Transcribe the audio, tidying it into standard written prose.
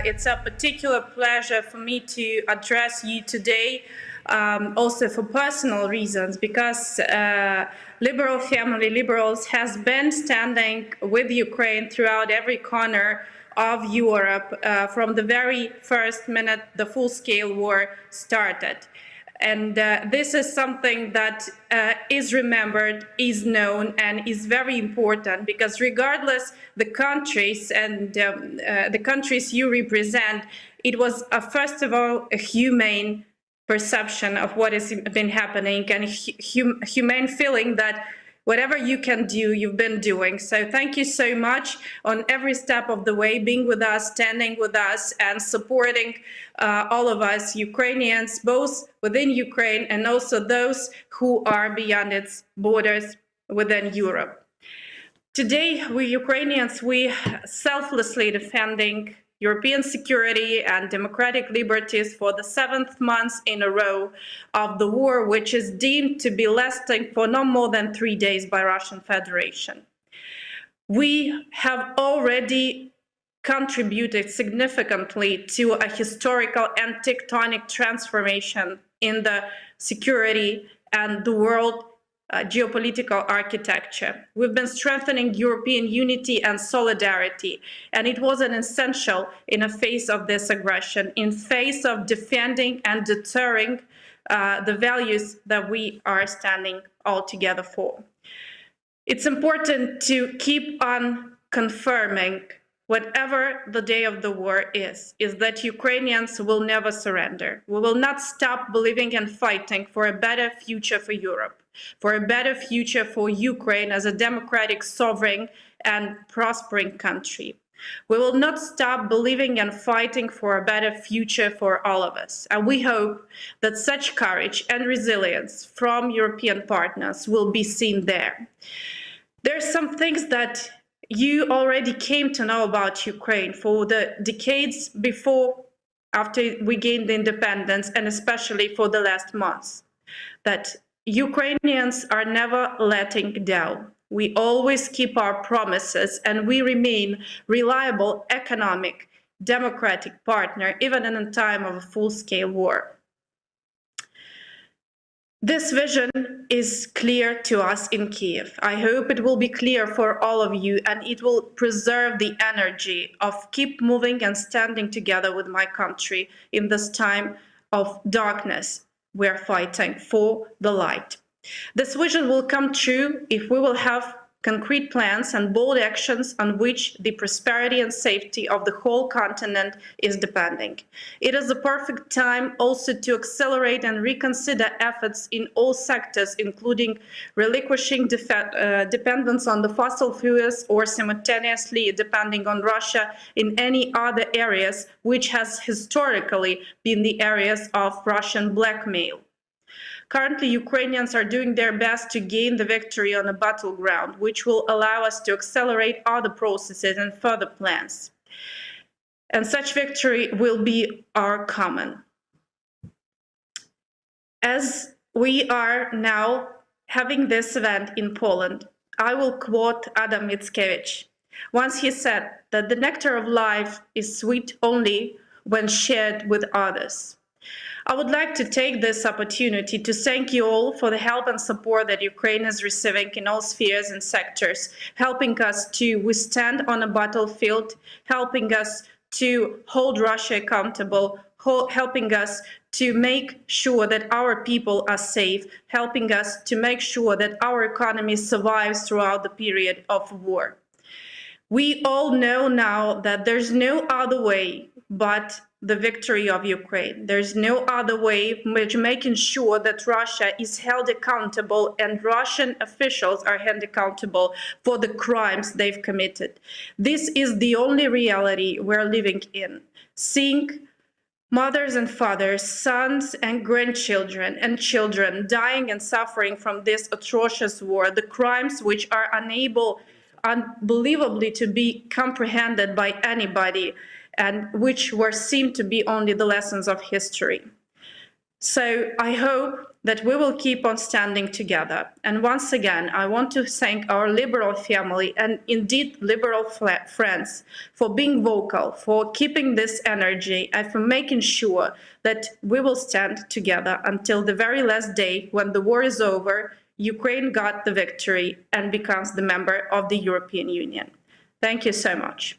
It's a particular pleasure for me to address you today, also for personal reasons, because Liberal Family Liberals has been standing with Ukraine throughout every corner of Europe from the very first minute the full-scale war started. And this is something that is remembered, is known, and is very important, because regardless the countries and the countries you represent, it was first of all a humane perception of what has been happening, and humane feeling that whatever you can do, you've been doing. So thank you so much on every step of the way, being with us, standing with us, and supporting all of us Ukrainians, both within Ukraine and also those who are beyond its borders within Europe. Today, we Ukrainians, we selflessly defending European security and democratic liberties for the 7th month in a row of the war, which is deemed to be lasting for no more than 3 days by Russian Federation. We have already contributed significantly to a historical and tectonic transformation in the security and the world geopolitical architecture. We've been strengthening European unity and solidarity, and it was an essential in the face of this aggression, in face of defending and deterring the values that we are standing all together for. It's important to keep on confirming, whatever the day of the war is that Ukrainians will never surrender. We will not stop believing and fighting for a better future for Europe, for a better future for Ukraine as a democratic, sovereign, and prospering country. We will not stop believing and fighting for a better future for all of us. And we hope that such courage and resilience from European partners will be seen there. There are some things that you already came to know about Ukraine for the decades before, after we gained independence, and especially for the last months, that Ukrainians are never letting down. We always keep our promises, and we remain reliable economic, democratic partner, even in a time of a full-scale war. This vision is clear to us in Kiev. I hope it will be clear for all of you, and it will preserve the energy of keep moving and standing together with my country in this time of darkness. We're fighting for the light. This vision will come true if we will have concrete plans and bold actions on which the prosperity and safety of the whole continent is depending. It is the perfect time also to accelerate and reconsider efforts in all sectors, including relinquishing dependence on the fossil fuels or simultaneously depending on Russia in any other areas, which has historically been the areas of Russian blackmail. Currently, Ukrainians are doing their best to gain the victory on a battleground, which will allow us to accelerate other processes and further plans. And such victory will be our common. As we are now having this event in Poland, I will quote Adam Mickiewicz. Once he said that the nectar of life is sweet only when shared with others. I would like to take this opportunity to thank you all for the help and support that Ukraine is receiving in all spheres and sectors, helping us to withstand on a battlefield, helping us to hold Russia accountable, helping us to make sure that our people are safe, helping us to make sure that our economy survives throughout the period of war. We all know now that there's no other way but the victory of Ukraine. There's no other way which making sure that Russia is held accountable and Russian officials are held accountable for the crimes they've committed. This is the only reality we're living in. Seeing mothers and fathers, sons and grandchildren and children dying and suffering from this atrocious war, the crimes which are unbelievably to be comprehended by anybody, and which were seen to be only the lessons of history. So I hope that we will keep on standing together. And once again, I want to thank our liberal family and indeed liberal friends for being vocal, for keeping this energy and for making sure that we will stand together until the very last day when the war is over, Ukraine got the victory and becomes the member of the European Union. Thank you so much.